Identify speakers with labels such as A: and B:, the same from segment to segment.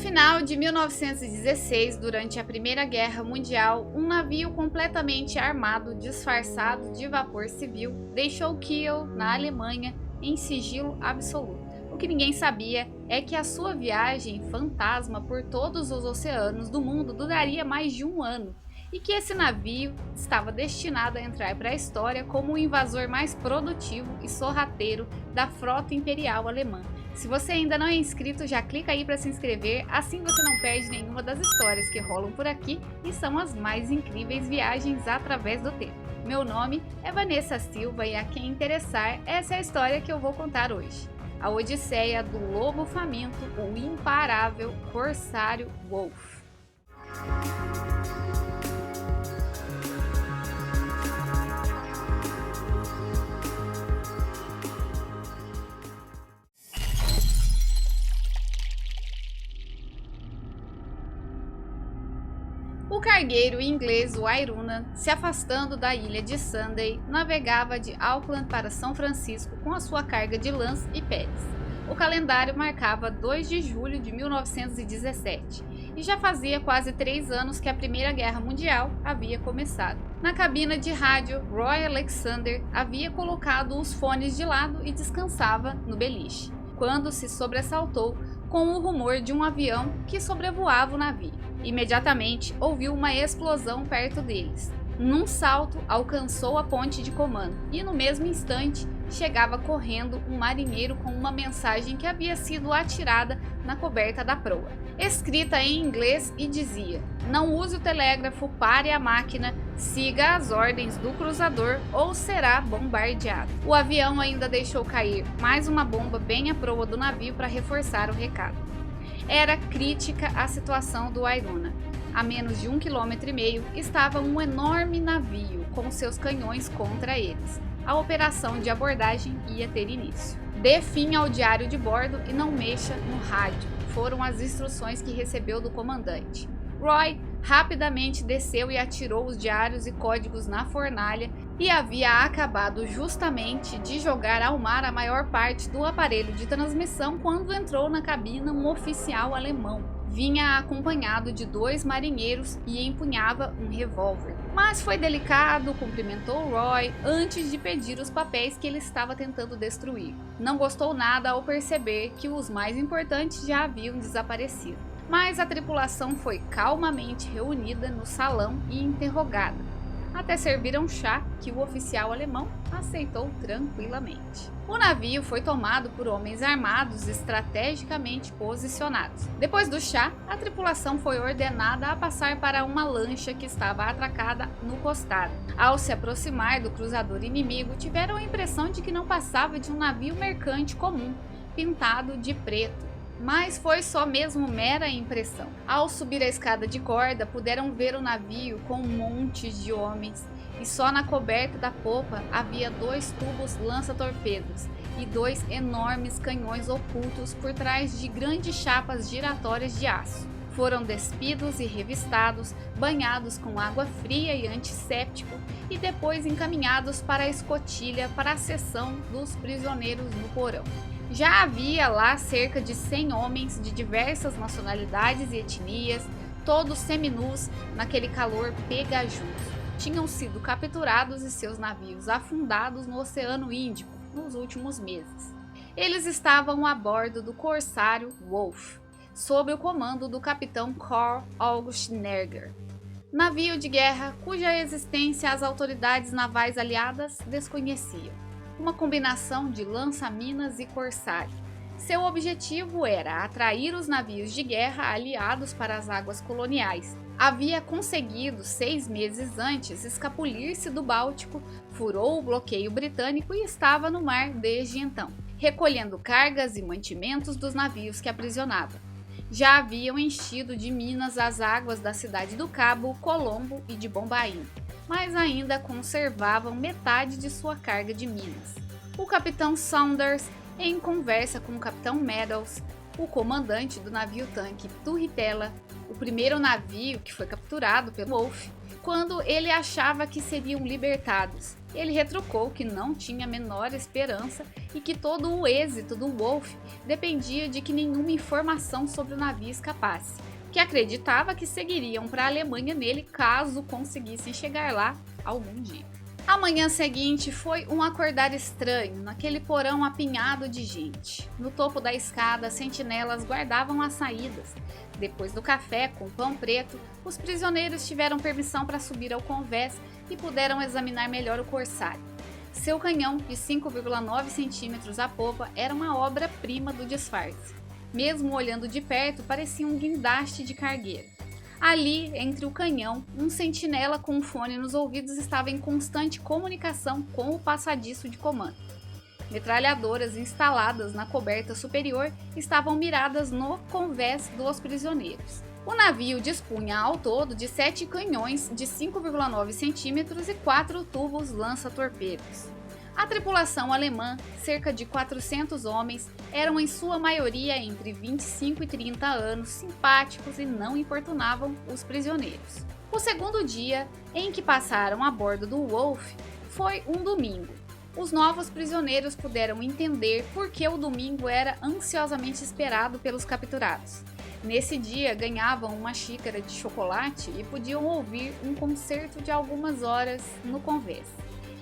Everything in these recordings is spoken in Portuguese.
A: final de 1916, durante a Primeira Guerra Mundial, um navio completamente armado, disfarçado de vapor civil, deixou Kiel, na Alemanha, em sigilo absoluto. O que ninguém sabia é que a sua viagem fantasma por todos os oceanos do mundo duraria mais de um ano, e que esse navio estava destinado a entrar para a história como o invasor mais produtivo e sorrateiro da frota imperial alemã. Se você ainda não é inscrito, já clica aí para se inscrever, assim você não perde nenhuma das histórias que rolam por aqui e são as mais incríveis viagens através do tempo. Meu nome é Vanessa Silva e a quem interessar, essa é a história que eu vou contar hoje. A Odisseia do Lobo Faminto, o imparável corsário Wolf. O cargueiro inglês Wairuna, se afastando da ilha de Sunday, navegava de Auckland para São Francisco com a sua carga de lãs e peles. O calendário marcava 2 de julho de 1917 e já fazia quase 3 anos que a Primeira Guerra Mundial havia começado. Na cabina de rádio, Roy Alexander havia colocado os fones de lado e descansava no beliche, quando se sobressaltou com o rumor de um avião que sobrevoava o navio. Imediatamente ouviu uma explosão perto deles. Num salto, alcançou a ponte de comando e no mesmo instante chegava correndo um marinheiro com uma mensagem que havia sido atirada na coberta da proa, escrita em inglês, e dizia: "Não use o telégrafo, pare a máquina, siga as ordens do cruzador ou será bombardeado." O avião ainda deixou cair mais uma bomba bem à proa do navio para reforçar o recado. Era crítica a situação do Wairuna. A menos de 1,5 km estava um enorme navio com seus canhões contra eles. A operação de abordagem ia ter início. "Dê fim ao diário de bordo e não mexa no rádio", foram as instruções que recebeu do comandante. Roy rapidamente desceu e atirou os diários e códigos na fornalha e havia acabado justamente de jogar ao mar a maior parte do aparelho de transmissão quando entrou na cabina um oficial alemão. Vinha acompanhado de 2 marinheiros e empunhava um revólver. Mas foi delicado, cumprimentou Roy antes de pedir os papéis que ele estava tentando destruir. Não gostou nada ao perceber que os mais importantes já haviam desaparecido. Mas a tripulação foi calmamente reunida no salão e interrogada, até serviram chá que o oficial alemão aceitou tranquilamente. O navio foi tomado por homens armados estrategicamente posicionados. Depois do chá, a tripulação foi ordenada a passar para uma lancha que estava atracada no costado. Ao se aproximar do cruzador inimigo, tiveram a impressão de que não passava de um navio mercante comum, pintado de preto. Mas foi só mesmo mera impressão. Ao subir a escada de corda, puderam ver o navio com montes de homens, e só na coberta da popa havia 2 tubos lança-torpedos e 2 enormes canhões ocultos por trás de grandes chapas giratórias de aço. Foram despidos e revistados, banhados com água fria e antisséptico e depois encaminhados para a escotilha para a seção dos prisioneiros no porão. Já havia lá cerca de 100 homens de diversas nacionalidades e etnias, todos seminus naquele calor pegajoso. Tinham sido capturados e seus navios afundados no Oceano Índico nos últimos meses. Eles estavam a bordo do corsário Wolf, sob o comando do capitão Karl August Nerger, navio de guerra cuja existência as autoridades navais aliadas desconheciam. Uma combinação de lança-minas e corsário. Seu objetivo era atrair os navios de guerra aliados para as águas coloniais. Havia conseguido 6 meses antes escapulir-se do Báltico, furou o bloqueio britânico e estava no mar desde então, recolhendo cargas e mantimentos dos navios que aprisionava. Já haviam enchido de minas as águas da cidade do Cabo, Colombo e de Bombaim, mas ainda conservavam metade de sua carga de minas. O capitão Saunders, em conversa com o capitão Meadows, o comandante do navio-tanque Turritella, o primeiro navio que foi capturado pelo Wolf, quando ele achava que seriam libertados, Ele retrucou que não tinha a menor esperança e que todo o êxito do Wolfe dependia de que nenhuma informação sobre o navio escapasse, que acreditava que seguiriam para a Alemanha nele caso conseguissem chegar lá algum dia. A manhã seguinte foi um acordar estranho naquele porão apinhado de gente. No topo da escada, sentinelas guardavam as saídas. Depois do café com pão preto, os prisioneiros tiveram permissão para subir ao convés e puderam examinar melhor o corsário. Seu canhão, de 5,9 centímetros à popa, era uma obra-prima do disfarce. Mesmo olhando de perto, parecia um guindaste de cargueiro. Ali, entre o canhão, um sentinela com um fone nos ouvidos estava em constante comunicação com o passadiço de comando. Metralhadoras instaladas na coberta superior estavam miradas no convés dos prisioneiros. O navio dispunha ao todo de 7 canhões de 5,9 centímetros e 4 tubos lança-torpedos. A tripulação alemã, cerca de 400 homens, eram em sua maioria entre 25 e 30 anos, simpáticos e não importunavam os prisioneiros. O segundo dia em que passaram a bordo do Wolfe foi um domingo. Os novos prisioneiros puderam entender por que o domingo era ansiosamente esperado pelos capturados. Nesse dia ganhavam uma xícara de chocolate e podiam ouvir um concerto de algumas horas no convés.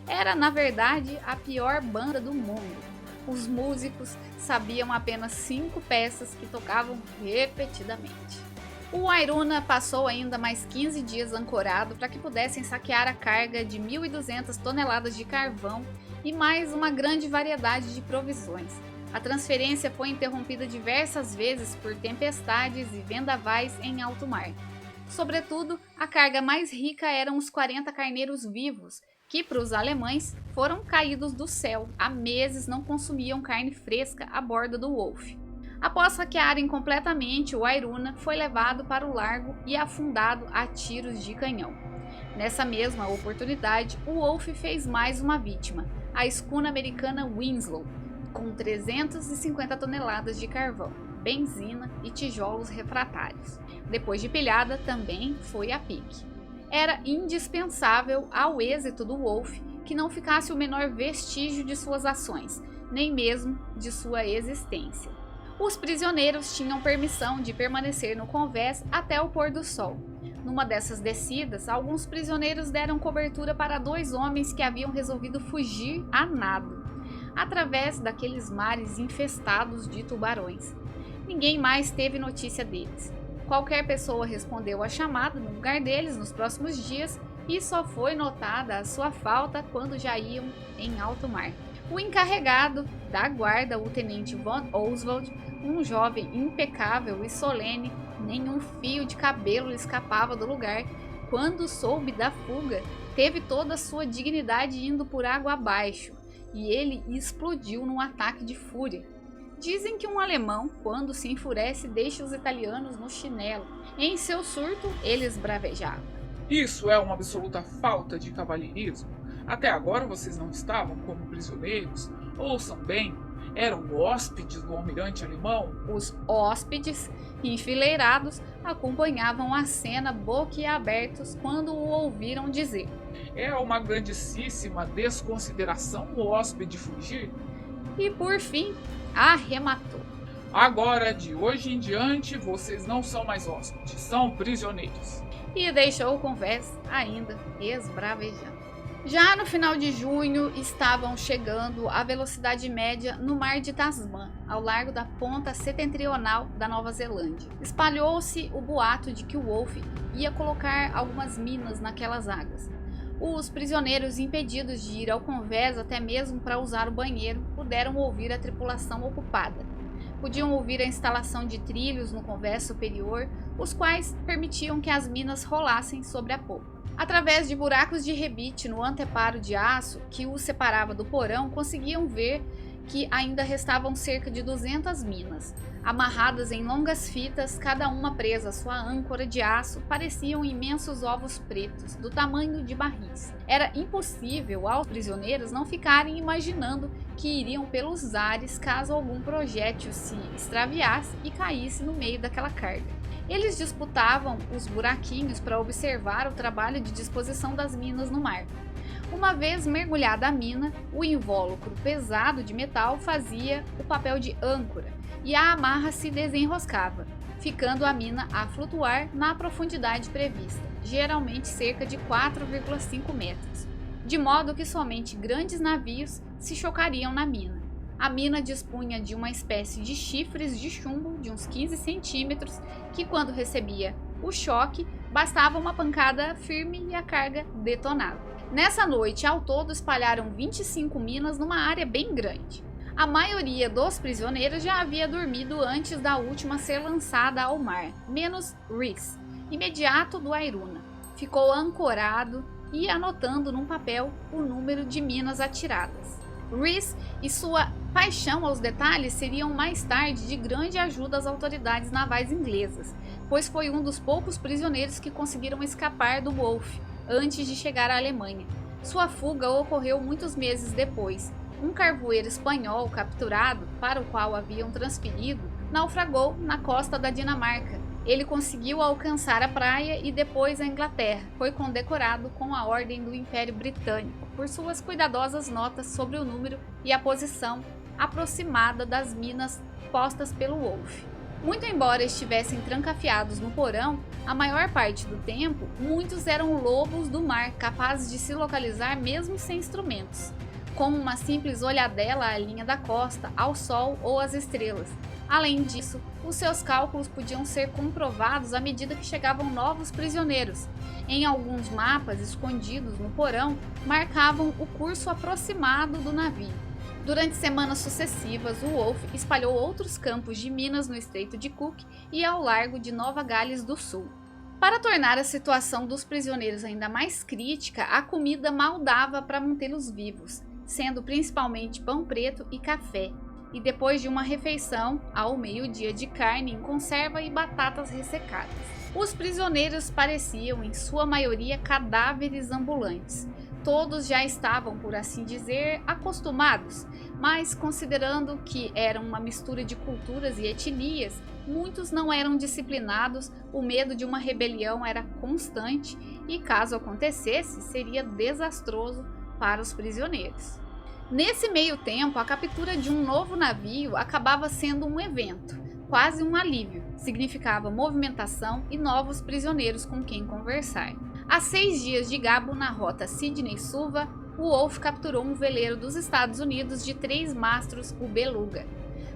A: Era, na verdade, a pior banda do mundo. Os músicos sabiam apenas 5 peças que tocavam repetidamente. O Airuna passou ainda mais 15 dias ancorado para que pudessem saquear a carga de 1.200 toneladas de carvão e mais uma grande variedade de provisões. A transferência foi interrompida diversas vezes por tempestades e vendavais em alto mar. Sobretudo, a carga mais rica eram os 40 carneiros vivos, que para os alemães foram caídos do céu. Há meses não consumiam carne fresca a bordo do Wolfe. Após saquearem completamente, o Airuna foi levado para o largo e afundado a tiros de canhão. Nessa mesma oportunidade, o Wolfe fez mais uma vítima, a escuna americana Winslow, com 350 toneladas de carvão, benzina e tijolos refratários. Depois de pilhada, também foi a pique. Era indispensável ao êxito do Wolfe que não ficasse o menor vestígio de suas ações, nem mesmo de sua existência. Os prisioneiros tinham permissão de permanecer no convés até o pôr do sol. Numa dessas descidas, alguns prisioneiros deram cobertura para 2 homens que haviam resolvido fugir a nado, através daqueles mares infestados de tubarões. Ninguém mais teve notícia deles. Qualquer pessoa respondeu à chamada no lugar deles nos próximos dias e só foi notada a sua falta quando já iam em alto mar. O encarregado da guarda, o tenente von Oswald, um jovem impecável e solene, nenhum fio de cabelo lhe escapava do lugar, quando soube da fuga, teve toda a sua dignidade indo por água abaixo, e ele explodiu num ataque de fúria. Dizem que um alemão, quando se enfurece, deixa os italianos no chinelo. Em seu surto, eles bravejavam.
B: Isso é uma absoluta falta de cavalheirismo. Até agora vocês não estavam como prisioneiros. Ouçam bem, eram hóspedes do almirante alemão.
A: Os hóspedes, enfileirados, acompanhavam a cena boquiabertos quando o ouviram dizer:
B: É uma grandíssima desconsideração o hóspede fugir.
A: E por fim, arrematou:
B: Agora, de hoje em diante, vocês não são mais hóspedes, são prisioneiros.
A: E deixou o convés ainda esbravejando. Já no final de junho, estavam chegando à velocidade média no mar de Tasman, ao largo da ponta setentrional da Nova Zelândia. Espalhou-se o boato de que o Wolfe ia colocar algumas minas naquelas águas. Os prisioneiros, impedidos de ir ao convés até mesmo para usar o banheiro, puderam ouvir a tripulação ocupada. Podiam ouvir a instalação de trilhos no convés superior, os quais permitiam que as minas rolassem sobre a popa. Através de buracos de rebite no anteparo de aço que os separava do porão, conseguiam ver que ainda restavam cerca de 200 minas. Amarradas em longas fitas, cada uma presa à sua âncora de aço, pareciam imensos ovos pretos, do tamanho de barris. Era impossível aos prisioneiros não ficarem imaginando que iriam pelos ares caso algum projétil se extraviasse e caísse no meio daquela carga. Eles disputavam os buraquinhos para observar o trabalho de disposição das minas no mar. Uma vez mergulhada a mina, o invólucro pesado de metal fazia o papel de âncora e a amarra se desenroscava, ficando a mina a flutuar na profundidade prevista, geralmente cerca de 4,5 metros, de modo que somente grandes navios se chocariam na mina. A mina dispunha de uma espécie de chifres de chumbo de uns 15 centímetros que, quando recebia o choque, bastava uma pancada firme e a carga detonava. Nessa noite, ao todo, espalharam 25 minas numa área bem grande. A maioria dos prisioneiros já havia dormido antes da última ser lançada ao mar, menos Rhys, imediato do Airuna. Ficou ancorado e anotando num papel o número de minas atiradas. Rhys e sua paixão aos detalhes seriam mais tarde de grande ajuda às autoridades navais inglesas, pois foi um dos poucos prisioneiros que conseguiram escapar do Wolfe antes de chegar à Alemanha. Sua fuga ocorreu muitos meses depois. Um carvoeiro espanhol capturado, para o qual haviam transferido, naufragou na costa da Dinamarca. Ele conseguiu alcançar a praia e depois a Inglaterra. Foi condecorado com a Ordem do Império Britânico por suas cuidadosas notas sobre o número e a posição aproximada das minas postas pelo Wolfe. Muito embora estivessem trancafiados no porão, a maior parte do tempo, muitos eram lobos do mar capazes de se localizar mesmo sem instrumentos, com uma simples olhadela à linha da costa, ao sol ou às estrelas. Além disso, os seus cálculos podiam ser comprovados à medida que chegavam novos prisioneiros. Em alguns mapas escondidos no porão, marcavam o curso aproximado do navio. Durante semanas sucessivas, o Wolfe espalhou outros campos de minas no Estreito de Cook e ao largo de Nova Gales do Sul. Para tornar a situação dos prisioneiros ainda mais crítica, a comida mal dava para mantê-los vivos, sendo principalmente pão preto e café, e depois de uma refeição, ao meio-dia, de carne em conserva e batatas ressecadas. Os prisioneiros pareciam, em sua maioria, cadáveres ambulantes. Todos já estavam, por assim dizer, acostumados, mas considerando que eram uma mistura de culturas e etnias, muitos não eram disciplinados, o medo de uma rebelião era constante e, caso acontecesse, seria desastroso para os prisioneiros. Nesse meio tempo, a captura de um novo navio acabava sendo um evento, quase um alívio. Significava movimentação e novos prisioneiros com quem conversar. A 6 dias de Gabo, na rota Sydney-Suva, o Wolfe capturou um veleiro dos Estados Unidos de 3 mastros, o Beluga,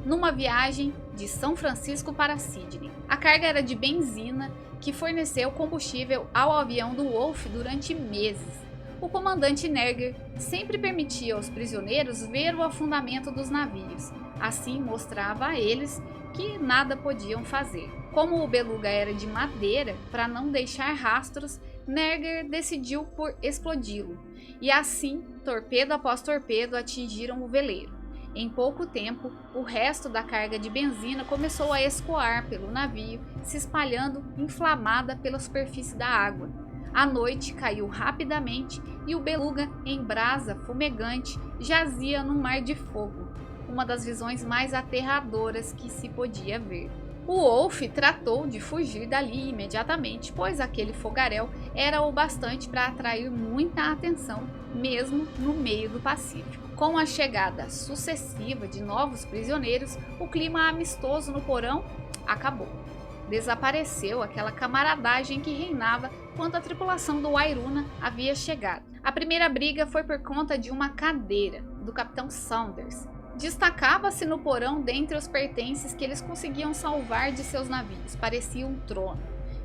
A: numa viagem de São Francisco para Sydney. A carga era de benzina, que forneceu combustível ao avião do Wolfe durante meses. O comandante Nerger sempre permitia aos prisioneiros ver o afundamento dos navios. Assim, mostrava a eles que nada podiam fazer. Como o Beluga era de madeira, para não deixar rastros, Nerger decidiu por explodi-lo, e assim, torpedo após torpedo, atingiram o veleiro. Em pouco tempo, o resto da carga de benzina começou a escoar pelo navio, se espalhando inflamada pela superfície da água. A noite caiu rapidamente e o Beluga, em brasa fumegante, jazia num mar de fogo, uma das visões mais aterradoras que se podia ver. O Wolfe tratou de fugir dali imediatamente, pois aquele fogaréu era o bastante para atrair muita atenção, mesmo no meio do Pacífico. Com a chegada sucessiva de novos prisioneiros, o clima amistoso no porão acabou. Desapareceu aquela camaradagem que reinava quando a tripulação do Airuna havia chegado. A primeira briga foi por conta de uma cadeira, do capitão Saunders. Destacava-se no porão dentre os pertences que eles conseguiam salvar de seus navios. Parecia um trono.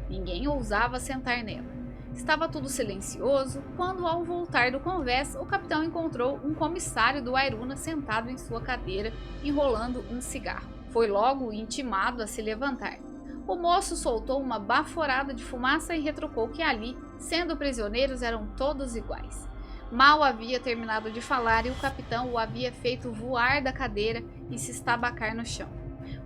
A: Ninguém ousava sentar nela. Estava tudo silencioso quando, ao voltar do convés, o capitão encontrou um comissário do Airuna sentado em sua cadeira, enrolando um cigarro. Foi logo intimado a se levantar. O moço soltou uma baforada de fumaça e retrucou que ali, sendo prisioneiros, eram todos iguais. Mal havia terminado de falar e o capitão o havia feito voar da cadeira e se estabacar no chão.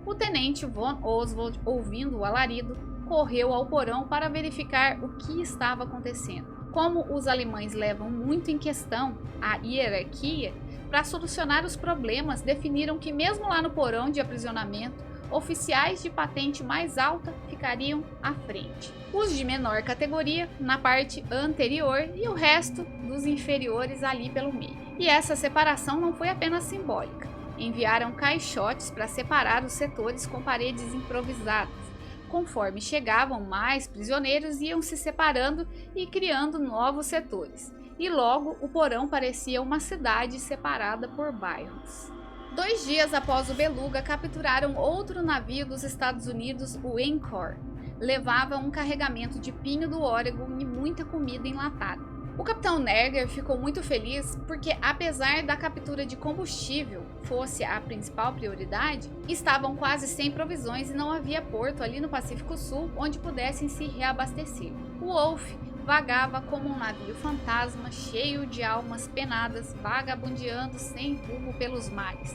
A: O tenente von Oswald, ouvindo o alarido, correu ao porão para verificar o que estava acontecendo. Como os alemães levam muito em questão a hierarquia, para solucionar os problemas definiram que mesmo lá no porão de aprisionamento, oficiais de patente mais alta ficariam à frente, os de menor categoria na parte anterior e o resto dos inferiores ali pelo meio. E essa separação não foi apenas simbólica. Enviaram caixotes para separar os setores com paredes improvisadas. Conforme chegavam mais prisioneiros, iam se separando e criando novos setores. E logo o porão parecia uma cidade separada por bairros. 2 dias após o Beluga, capturaram outro navio dos Estados Unidos, o Encore. Levava um carregamento de pinho do Oregon e muita comida enlatada. O capitão Nerger ficou muito feliz porque, apesar da captura de combustível fosse a principal prioridade, estavam quase sem provisões e não havia porto ali no Pacífico Sul onde pudessem se reabastecer. O Wolf vagava como um navio fantasma cheio de almas penadas, vagabundeando sem rumo pelos mares.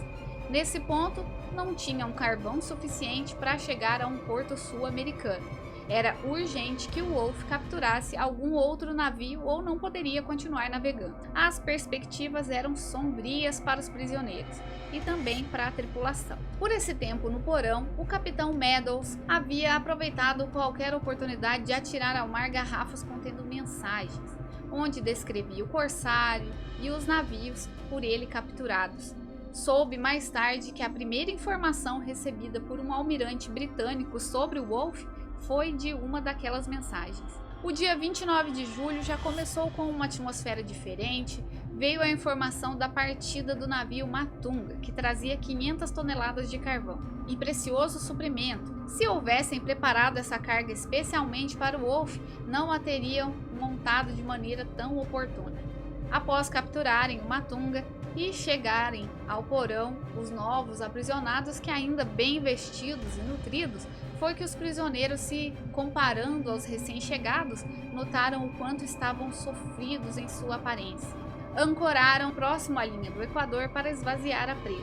A: Nesse ponto, não tinham carvão suficiente para chegar a um porto sul-americano. Era urgente que o Wolf capturasse algum outro navio ou não poderia continuar navegando. As perspectivas eram sombrias para os prisioneiros e também para a tripulação. Por esse tempo no porão, o capitão Meadows havia aproveitado qualquer oportunidade de atirar ao mar garrafas contendo mensagens, onde descrevia o corsário e os navios por ele capturados. Soube mais tarde que a primeira informação recebida por um almirante britânico sobre o Wolf foi de uma daquelas mensagens. O dia 29 de julho já começou com uma atmosfera diferente. Veio a informação da partida do navio Matunga, que trazia 500 toneladas de carvão e precioso suprimento. Se houvessem preparado essa carga especialmente para o Wolf, não a teriam montado de maneira tão oportuna. Após capturarem o Matunga e chegarem ao porão os novos aprisionados, que ainda bem vestidos e nutridos, foi que os prisioneiros, se comparando aos recém-chegados, notaram o quanto estavam sofridos em sua aparência. Ancoraram próximo à linha do Equador para esvaziar a presa.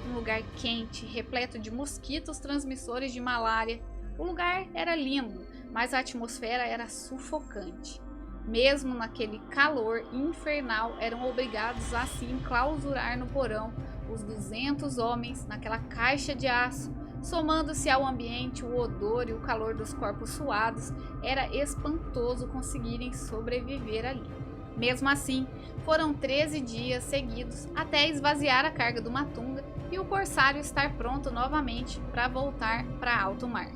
A: Um lugar quente, repleto de mosquitos transmissores de malária. O lugar era lindo, mas a atmosfera era sufocante. Mesmo naquele calor infernal, eram obrigados a se enclausurar no porão os 200 homens naquela caixa de aço. Somando-se ao ambiente, o odor e o calor dos corpos suados, era espantoso conseguirem sobreviver ali. Mesmo assim, foram 13 dias seguidos até esvaziar a carga do Matunga e o corsário estar pronto novamente para voltar para alto mar.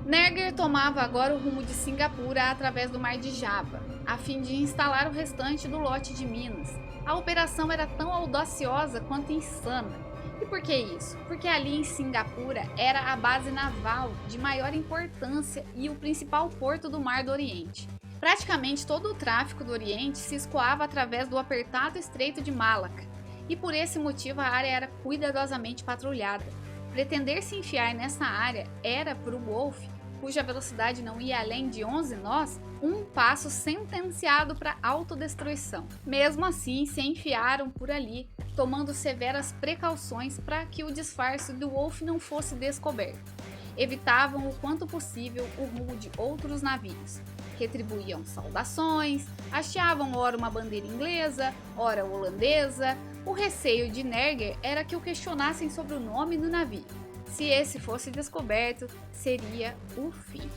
A: Nerger tomava agora o rumo de Singapura através do mar de Java, a fim de instalar o restante do lote de minas. A operação era tão audaciosa quanto insana. E por que isso? Porque ali em Singapura era a base naval de maior importância e o principal porto do Mar do Oriente. Praticamente todo o tráfico do Oriente se escoava através do apertado Estreito de Malaca, e por esse motivo a área era cuidadosamente patrulhada. Pretender se enfiar nessa área era para o Wolf, cuja velocidade não ia além de 11 nós, um passo sentenciado para autodestruição. Mesmo assim, se enfiaram por ali, tomando severas precauções para que o disfarce do Wolf não fosse descoberto. Evitavam o quanto possível o rumo de outros navios. Retribuíam saudações, hasteavam ora uma bandeira inglesa, ora holandesa. O receio de Nerger era que o questionassem sobre o nome do navio. Se esse fosse descoberto, seria o fim.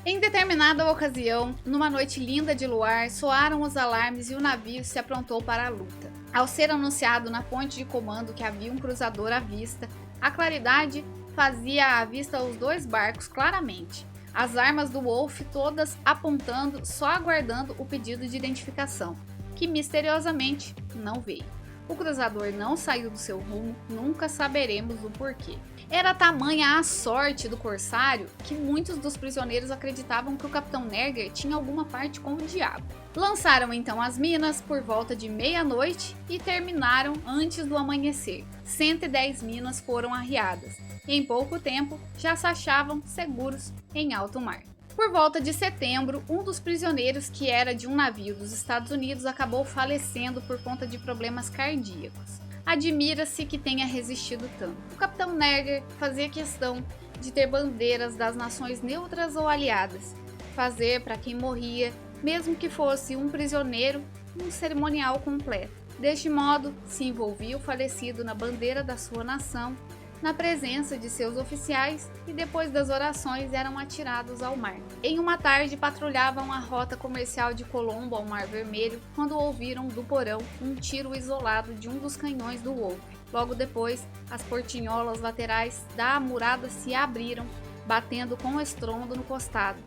A: Em determinada ocasião, numa noite linda de luar, soaram os alarmes e o navio se aprontou para a luta. Ao ser anunciado na ponte de comando que havia um cruzador à vista, a claridade fazia à vista os 2 barcos claramente, as armas do Wolf todas apontando, só aguardando o pedido de identificação, que misteriosamente não veio. O cruzador não saiu do seu rumo, nunca saberemos o porquê. Era tamanha a sorte do corsário que muitos dos prisioneiros acreditavam que o capitão Nerger tinha alguma parte com o diabo. Lançaram então as minas por volta de meia-noite e terminaram antes do amanhecer. 110 minas foram arriadas. Em pouco tempo, já se achavam seguros em alto mar. Por volta de setembro, um dos prisioneiros, que era de um navio dos Estados Unidos, acabou falecendo por conta de problemas cardíacos. Admira-se que tenha resistido tanto. O capitão Nerger fazia questão de ter bandeiras das nações neutras ou aliadas, fazer para quem morria, mesmo que fosse um prisioneiro, um cerimonial completo. Deste modo, se envolvia o falecido na bandeira da sua nação, na presença de seus oficiais, e depois das orações eram atirados ao mar. Em uma tarde patrulhavam a rota comercial de Colombo ao Mar Vermelho quando ouviram do porão um tiro isolado de um dos canhões do Wolfe. Logo depois, as portinholas laterais da amurada se abriram, batendo com estrondo no costado,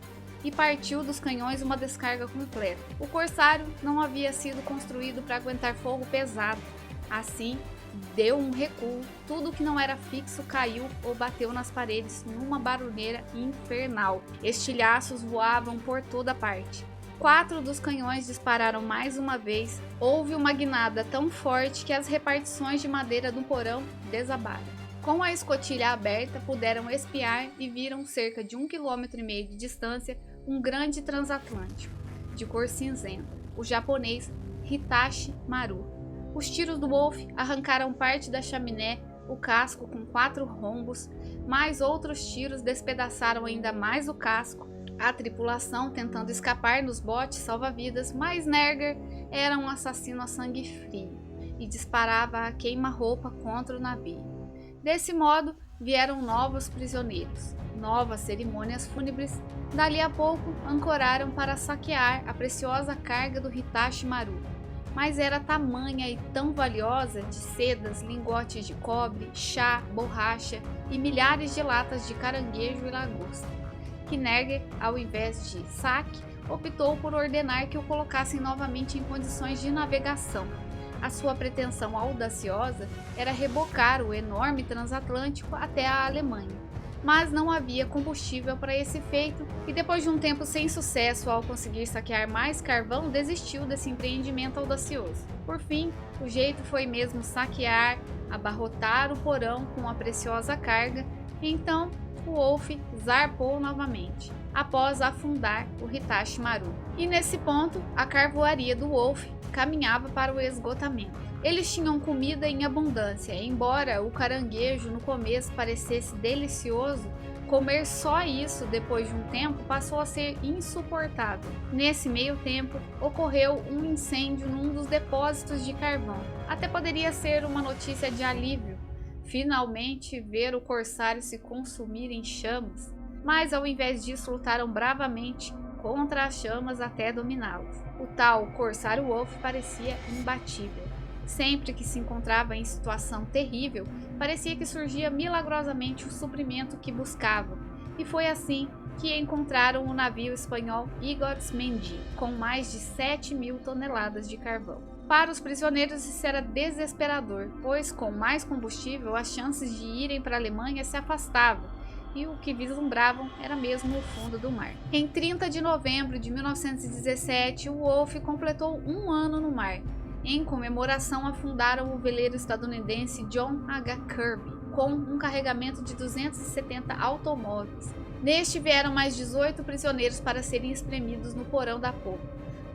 A: e partiu dos canhões uma descarga completa. O corsário não havia sido construído para aguentar fogo pesado. Assim, deu um recuo, tudo que não era fixo caiu ou bateu nas paredes numa barulheira infernal. Estilhaços voavam por toda parte. 4 dos canhões dispararam mais uma vez. Houve uma guinada tão forte que as repartições de madeira do porão desabaram. Com a escotilha aberta, puderam espiar e viram cerca de 1,5 km de distância um grande transatlântico, de cor cinzenta, o japonês Hitachi Maru. Os tiros do Wolfe arrancaram parte da chaminé, o casco com 4 rombos, mais outros tiros despedaçaram ainda mais o casco. A tripulação tentando escapar nos botes salva-vidas, mas Nerger era um assassino a sangue frio e disparava a queima-roupa contra o navio. Desse modo, vieram novos prisioneiros, novas cerimônias fúnebres. Dali a pouco, ancoraram para saquear a preciosa carga do Hitachi Maru. Mas era tamanha e tão valiosa, de sedas, lingotes de cobre, chá, borracha e milhares de latas de caranguejo e lagosta, que Nerger, ao invés de saque, optou por ordenar que o colocassem novamente em condições de navegação. A sua pretensão audaciosa era rebocar o enorme transatlântico até a Alemanha, mas não havia combustível para esse feito e, depois de um tempo sem sucesso ao conseguir saquear mais carvão, desistiu desse empreendimento audacioso. Por fim, o jeito foi mesmo saquear, abarrotar o porão com a preciosa carga. Então, o Wolfe zarpou novamente, após afundar o Hitachi Maru. E nesse ponto, a carvoaria do Wolfe caminhava para o esgotamento. Eles tinham comida em abundância, embora o caranguejo no começo parecesse delicioso, comer só isso depois de um tempo passou a ser insuportável. Nesse meio tempo, ocorreu um incêndio num dos depósitos de carvão. Até poderia ser uma notícia de alívio, finalmente ver o corsário se consumir em chamas, mas ao invés disso lutaram bravamente contra as chamas até dominá-las. O tal corsário Wolfe parecia imbatível. Sempre que se encontrava em situação terrível, parecia que surgia milagrosamente o suprimento que buscavam, e foi assim que encontraram o navio espanhol Igorz-Mendy, com mais de 7.000 toneladas de carvão. Para os prisioneiros isso era desesperador, pois com mais combustível as chances de irem para a Alemanha se afastavam, e o que vislumbravam era mesmo o fundo do mar. Em 30 de novembro de 1917, o Wolfe completou 1 ano no mar. Em comemoração, afundaram o veleiro estadunidense John H. Kirby, com um carregamento de 270 automóveis. Neste vieram mais 18 prisioneiros para serem espremidos no porão da popa.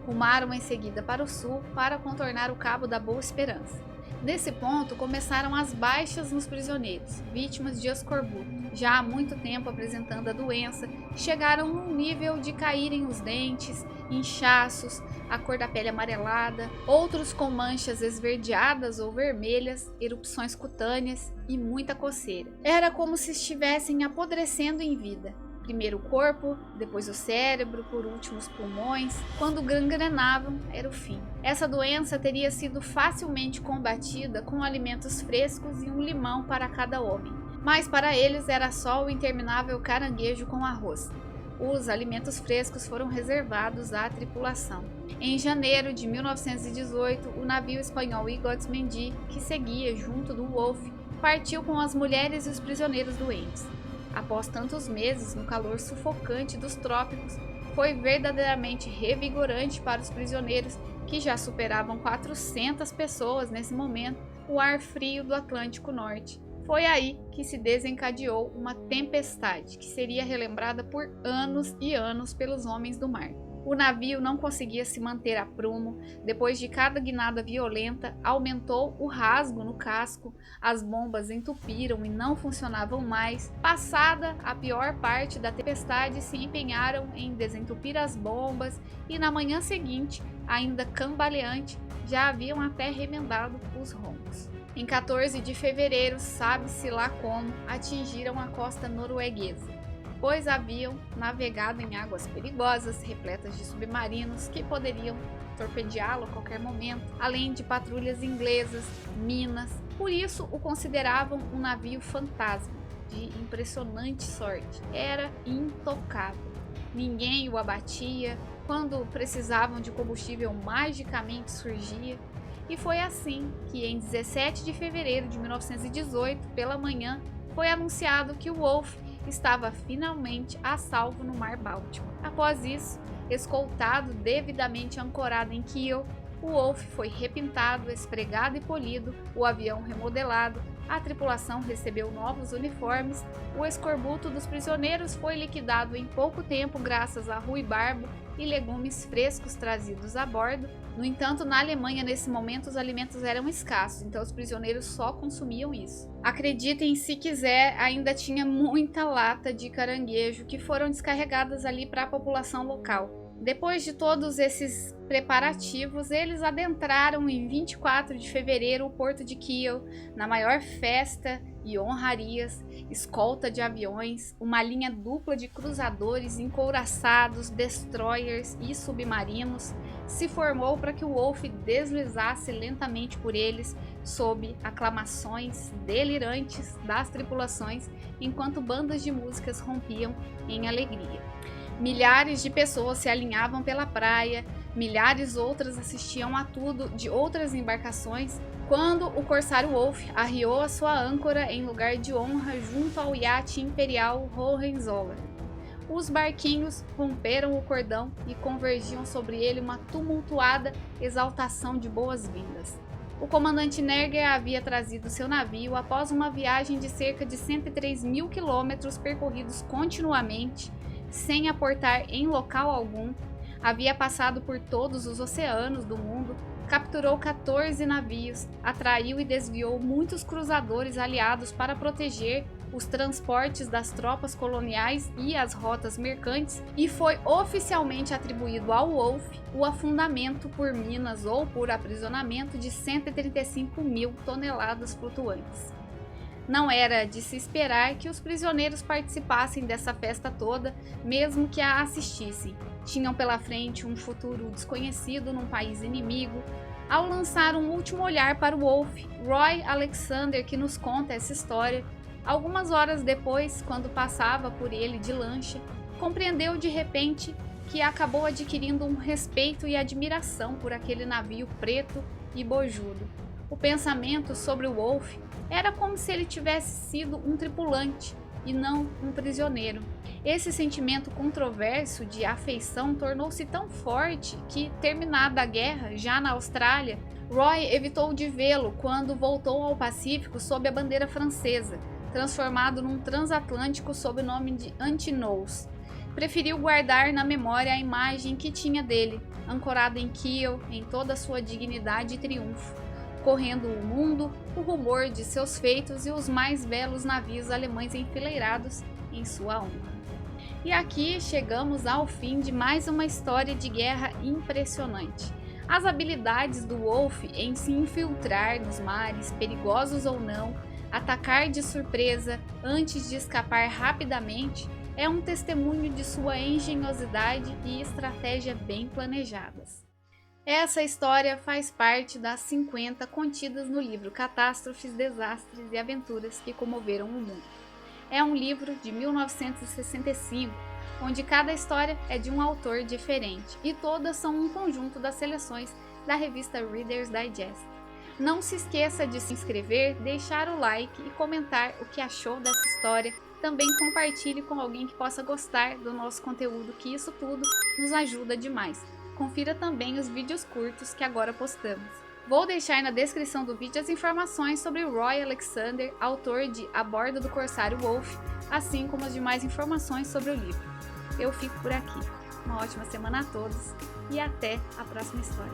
A: Rumaram em seguida para o sul para contornar o Cabo da Boa Esperança. Nesse ponto, começaram as baixas nos prisioneiros, vítimas de escorbuto. Já há muito tempo apresentando a doença, chegaram num nível de caírem os dentes, inchaços, a cor da pele amarelada, outros com manchas esverdeadas ou vermelhas, erupções cutâneas e muita coceira. Era como se estivessem apodrecendo em vida. Primeiro o corpo, depois o cérebro, por último os pulmões. Quando gangrenavam, era o fim. Essa doença teria sido facilmente combatida com alimentos frescos e um limão para cada homem. Mas para eles era só o interminável caranguejo com arroz. Os alimentos frescos foram reservados à tripulação. Em janeiro de 1918, o navio espanhol Igorz-Mendy, que seguia junto do Wolfe, partiu com as mulheres e os prisioneiros doentes. Após tantos meses no calor sufocante dos trópicos, foi verdadeiramente revigorante para os prisioneiros, que já superavam 400 pessoas nesse momento, o ar frio do Atlântico Norte. Foi aí que se desencadeou uma tempestade que seria relembrada por anos e anos pelos homens do mar. O navio não conseguia se manter a prumo. Depois de cada guinada violenta, aumentou o rasgo no casco, as bombas entupiram e não funcionavam mais. Passada a pior parte da tempestade, se empenharam em desentupir as bombas e na manhã seguinte, ainda cambaleante, já haviam até remendado os rombos. Em 14 de fevereiro, sabe-se lá como, atingiram a costa norueguesa, pois haviam navegado em águas perigosas, repletas de submarinos que poderiam torpedeá-lo a qualquer momento, além de patrulhas inglesas, minas. Por isso o consideravam um navio fantasma, de impressionante sorte. Era intocável. Ninguém o abatia. Quando precisavam de combustível, magicamente surgia. E foi assim que, em 17 de fevereiro de 1918, pela manhã, foi anunciado que o Wolf estava finalmente a salvo no Mar Báltico. Após isso, escoltado devidamente ancorado em Kiel, o Wolf foi repintado, esfregado e polido, o avião remodelado, a tripulação recebeu novos uniformes, o escorbuto dos prisioneiros foi liquidado em pouco tempo graças a ruibarbo e legumes frescos trazidos a bordo. No entanto, na Alemanha, nesse momento, os alimentos eram escassos, então os prisioneiros só consumiam isso. Acreditem se quiser, ainda tinha muita lata de caranguejo que foram descarregadas ali para a população local. Depois de todos esses preparativos, eles adentraram em 24 de fevereiro o porto de Kiel, na maior festa e honrarias, escolta de aviões, uma linha dupla de cruzadores encouraçados, destroyers e submarinos se formou para que o Wolf deslizasse lentamente por eles, sob aclamações delirantes das tripulações, enquanto bandas de músicas rompiam em alegria. Milhares de pessoas se alinhavam pela praia, milhares outras assistiam a tudo de outras embarcações, quando o corsário Wolf arriou a sua âncora em lugar de honra junto ao iate imperial Hohenzollern. Os barquinhos romperam o cordão e convergiam sobre ele uma tumultuada exaltação de boas-vindas. O comandante Nerger havia trazido seu navio após uma viagem de cerca de 103 mil quilômetros percorridos continuamente, sem aportar em local algum. Havia passado por todos os oceanos do mundo, capturou 14 navios, atraiu e desviou muitos cruzadores aliados para proteger os transportes das tropas coloniais e as rotas mercantes, e foi oficialmente atribuído ao Wolf o afundamento por minas ou por aprisionamento de 135 mil toneladas flutuantes. Não era de se esperar que os prisioneiros participassem dessa festa toda, mesmo que a assistissem. Tinham pela frente um futuro desconhecido num país inimigo. Ao lançar um último olhar para o Wolf, Roy Alexander, que nos conta essa história, algumas horas depois, quando passava por ele de lancha, compreendeu de repente que acabou adquirindo um respeito e admiração por aquele navio preto e bojudo. O pensamento sobre o Wolf era como se ele tivesse sido um tripulante e não um prisioneiro. Esse sentimento controverso de afeição tornou-se tão forte que, terminada a guerra, já na Austrália, Roy evitou de vê-lo quando voltou ao Pacífico sob a bandeira francesa, transformado num transatlântico sob o nome de Antinous. Preferiu guardar na memória a imagem que tinha dele, ancorado em Kiel em toda a sua dignidade e triunfo, correndo o mundo o rumor de seus feitos e os mais belos navios alemães enfileirados em sua honra. E aqui chegamos ao fim de mais uma história de guerra impressionante. As habilidades do Wolf em se infiltrar nos mares, perigosos ou não, atacar de surpresa antes de escapar rapidamente, é um testemunho de sua engenhosidade e estratégia bem planejadas. Essa história faz parte das 50 contidas no livro Catástrofes, Desastres e Aventuras que Comoveram o Mundo. É um livro de 1965, onde cada história é de um autor diferente, e todas são um conjunto das seleções da revista Reader's Digest. Não se esqueça de se inscrever, deixar o like e comentar o que achou dessa história. Também compartilhe com alguém que possa gostar do nosso conteúdo, que isso tudo nos ajuda demais. Confira também os vídeos curtos que agora postamos. Vou deixar na descrição do vídeo as informações sobre Roy Alexander, autor de A Bordo do Corsário Wolf, assim como as demais informações sobre o livro. Eu fico por aqui. uma ótima semana a todos e até a próxima história.